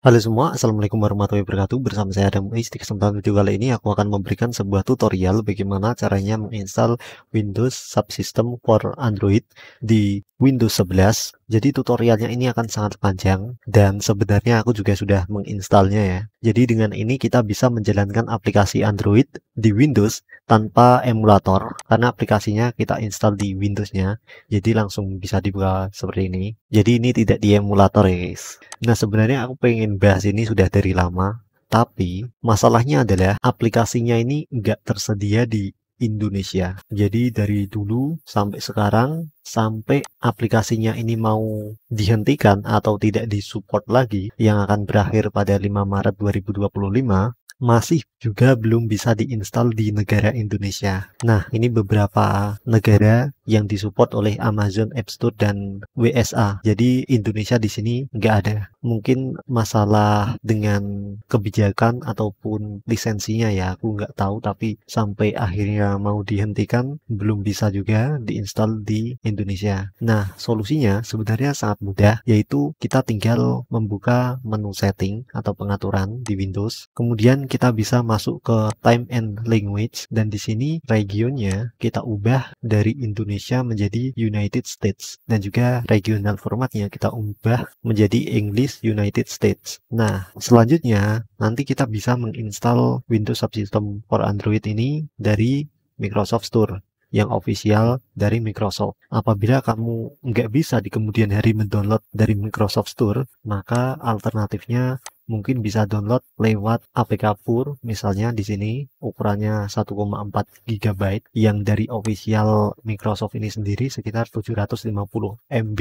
Halo semua, Assalamualaikum warahmatullahi wabarakatuh. Bersama saya Adam Uis. Di kesempatan video kali ini aku akan memberikan sebuah tutorial bagaimana caranya menginstal Windows Subsystem for Android di Windows 11. Jadi tutorialnya ini akan sangat panjang dan sebenarnya aku juga sudah menginstalnya ya. Jadi dengan ini kita bisa menjalankan aplikasi Android di Windows tanpa emulator karena aplikasinya kita install di Windowsnya. Jadi langsung bisa dibuka seperti ini. Jadi ini tidak di emulator ya guys. Nah, sebenarnya aku pengen bahas ini sudah dari lama, tapi masalahnya adalah aplikasinya ini nggak tersedia di Indonesia. Jadi dari dulu sampai sekarang, sampai aplikasinya ini mau dihentikan atau tidak disupport lagi, yang akan berakhir pada 5 Maret 2025, masih juga belum bisa diinstal di negara Indonesia. Nah, ini beberapa negara yang disupport oleh Amazon App Store dan WSA. Jadi Indonesia di sini nggak ada. Mungkin masalah dengan kebijakan ataupun lisensinya ya, aku nggak tahu. Tapi sampai akhirnya mau dihentikan, belum bisa juga diinstal di Indonesia. Nah, solusinya sebenarnya sangat mudah, yaitu kita tinggal membuka menu setting atau pengaturan di Windows. Kemudian kita bisa masuk ke time and language dan di sini regionnya kita ubah dari Indonesia menjadi United States dan juga regional formatnya kita ubah menjadi English United States. Nah, selanjutnya nanti kita bisa menginstal Windows Subsystem for Android ini dari Microsoft Store yang official dari Microsoft. Apabila kamu nggak bisa di kemudian hari mendownload dari Microsoft Store, maka alternatifnya mungkin bisa download lewat APK Pur, misalnya di sini ukurannya 1,4 GB yang dari official Microsoft ini sendiri sekitar 750 MB.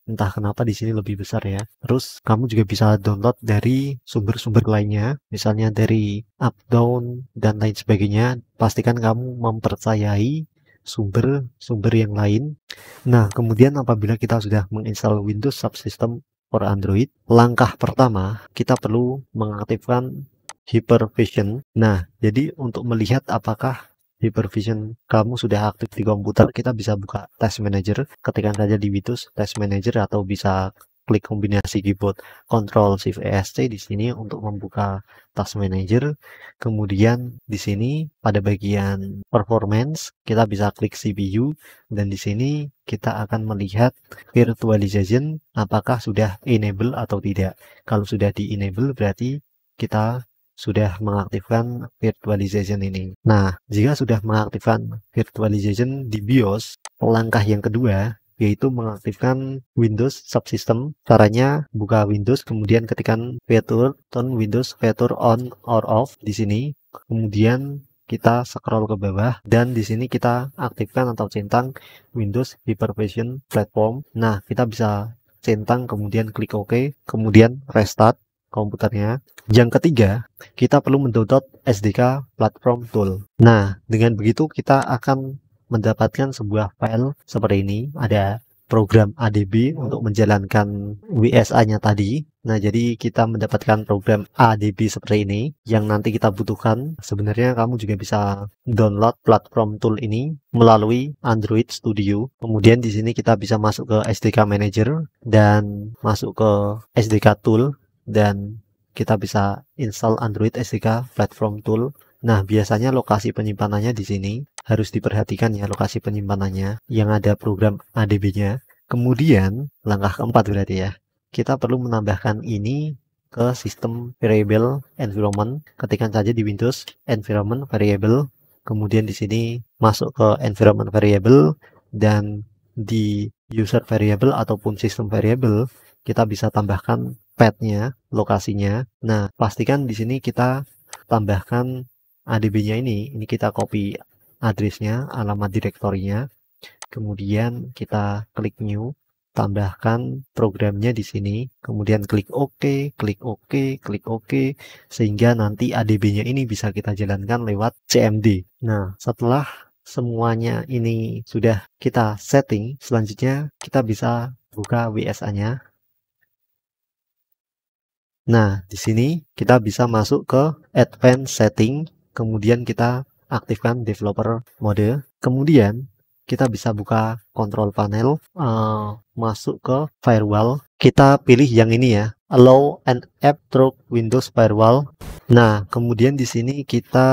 Entah kenapa di sini lebih besar ya. Terus kamu juga bisa download dari sumber-sumber lainnya, misalnya dari Updown dan lain sebagainya. Pastikan kamu mempercayai sumber-sumber yang lain. Nah, kemudian apabila kita sudah menginstal Windows Subsystem for Android, langkah pertama kita perlu mengaktifkan Hyper-Vision. Nah, jadi untuk melihat apakah Hyper-Vision kamu sudah aktif di komputer, kita bisa buka Task Manager, ketikkan saja di Windows Task Manager atau bisa klik kombinasi keyboard Ctrl Shift ESC di sini untuk membuka Task Manager. Kemudian di sini pada bagian Performance kita bisa klik CPU dan di sini kita akan melihat virtualization apakah sudah enable atau tidak. Kalau sudah di enable berarti kita sudah mengaktifkan virtualization ini. Nah, jika sudah mengaktifkan virtualization di BIOS, langkah yang kedua yaitu mengaktifkan Windows Subsystem. Caranya buka Windows, kemudian ketikkan fitur turn Windows fitur on or off di sini. Kemudian kita scroll ke bawah dan di sini kita aktifkan atau centang Windows Hyper-Vision Platform. Nah, kita bisa centang kemudian klik OK, kemudian restart komputernya. Yang ketiga, kita perlu mendownload SDK Platform Tool. Nah, dengan begitu kita akan mendapatkan sebuah file seperti ini. Ada program ADB untuk menjalankan WSA-nya tadi. Nah, jadi kita mendapatkan program ADB seperti ini yang nanti kita butuhkan. Sebenarnya kamu juga bisa download platform tool ini melalui Android Studio. Kemudian di sini kita bisa masuk ke SDK Manager dan masuk ke SDK Tool dan kita bisa install Android SDK Platform Tool. Nah, biasanya lokasi penyimpanannya di sini harus diperhatikan ya, lokasi penyimpanannya yang ada program ADB-nya. Kemudian langkah keempat berarti ya, kita perlu menambahkan ini ke sistem variable environment. Ketikkan saja di Windows environment variable, kemudian di sini masuk ke environment variable dan di user variable ataupun system variable kita bisa tambahkan path-nya, lokasinya. Nah, pastikan di sini kita tambahkan ADB-nya ini kita copy address-nya, alamat direktorinya. Kemudian kita klik new, tambahkan programnya di sini, kemudian klik OK, klik OK, klik OK, sehingga nanti ADB-nya ini bisa kita jalankan lewat CMD. Nah, setelah semuanya ini sudah kita setting, selanjutnya kita bisa buka WSA-nya. Nah, di sini kita bisa masuk ke Advanced Setting, kemudian kita aktifkan Developer Mode, kemudian kita bisa buka Control Panel, masuk ke Firewall. Kita pilih yang ini ya, allow an app through Windows Firewall. Nah, kemudian di sini kita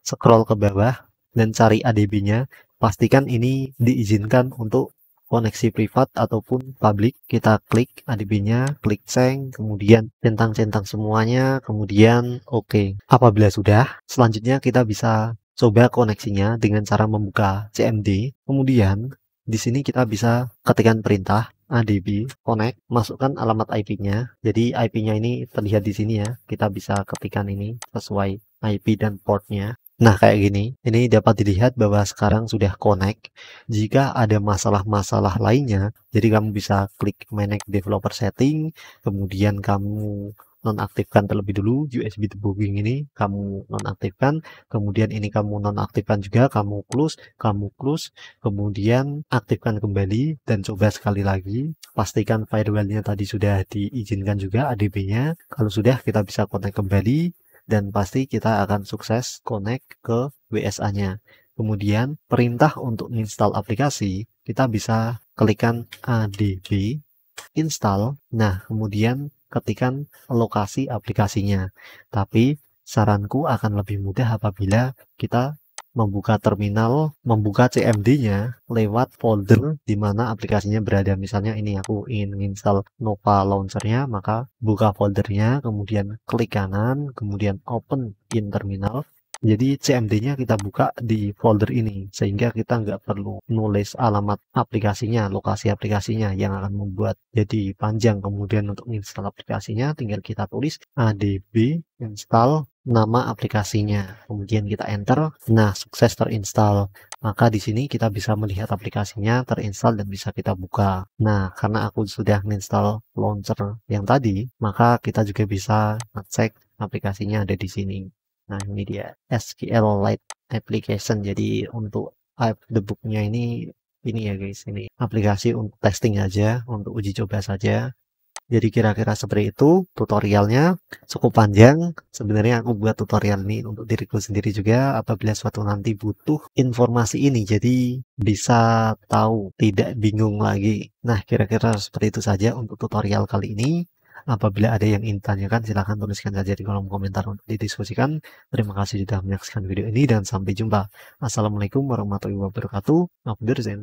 scroll ke bawah dan cari ADB-nya. Pastikan ini diizinkan untuk koneksi privat ataupun publik. Kita klik ADB-nya, klik change, kemudian centang-centang semuanya, kemudian oke. Apabila sudah, selanjutnya kita bisa coba koneksinya dengan cara membuka CMD. Kemudian di sini kita bisa ketikkan perintah ADB connect, masukkan alamat IP-nya. Jadi IP-nya ini terlihat di sini ya. Kita bisa ketikkan ini sesuai IP dan portnya. Nah, kayak gini. Ini dapat dilihat bahwa sekarang sudah connect. Jika ada masalah-masalah lainnya, jadi kamu bisa klik manage developer setting, kemudian kamu nonaktifkan terlebih dulu USB debugging ini, kamu nonaktifkan, kemudian ini kamu nonaktifkan juga, kamu close, kemudian aktifkan kembali dan coba sekali lagi. Pastikan firewallnya tadi sudah diizinkan juga ADB-nya. Kalau sudah, kita bisa connect kembali dan pasti kita akan sukses connect ke WSA-nya. Kemudian perintah untuk install aplikasi, kita bisa klikkan ADB install. Nah, kemudian ketikkan lokasi aplikasinya. Tapi saranku akan lebih mudah apabila kita membuka terminal, membuka CMD-nya lewat folder di mana aplikasinya berada. Misalnya ini aku ingin install Nova Launcher-nya, maka buka foldernya, kemudian klik kanan, kemudian open in terminal. Jadi CMD-nya kita buka di folder ini, sehingga kita nggak perlu nulis alamat aplikasinya, lokasi aplikasinya yang akan membuat jadi panjang. Kemudian untuk install aplikasinya, tinggal kita tulis ADB install nama aplikasinya. Kemudian kita enter. Nah, sukses terinstall. Maka di sini kita bisa melihat aplikasinya terinstall dan bisa kita buka. Nah, karena aku sudah menginstal launcher yang tadi, maka kita juga bisa ngecek aplikasinya ada di sini. Nah, ini dia SQLite application. Jadi untuk app debugnya ini ya guys, ini aplikasi untuk testing aja, untuk uji coba saja. Jadi kira-kira seperti itu tutorialnya, cukup panjang. Sebenarnya aku buat tutorial ini untuk diriku sendiri juga apabila suatu nanti butuh informasi ini, jadi bisa tahu, tidak bingung lagi. Nah, kira-kira seperti itu saja untuk tutorial kali ini. Apabila ada yang ingin tanyakan, silahkan tuliskan saja di kolom komentar untuk didiskusikan. Terima kasih sudah menyaksikan video ini dan sampai jumpa. Assalamualaikum warahmatullahi wabarakatuh. Auf Wiedersehen.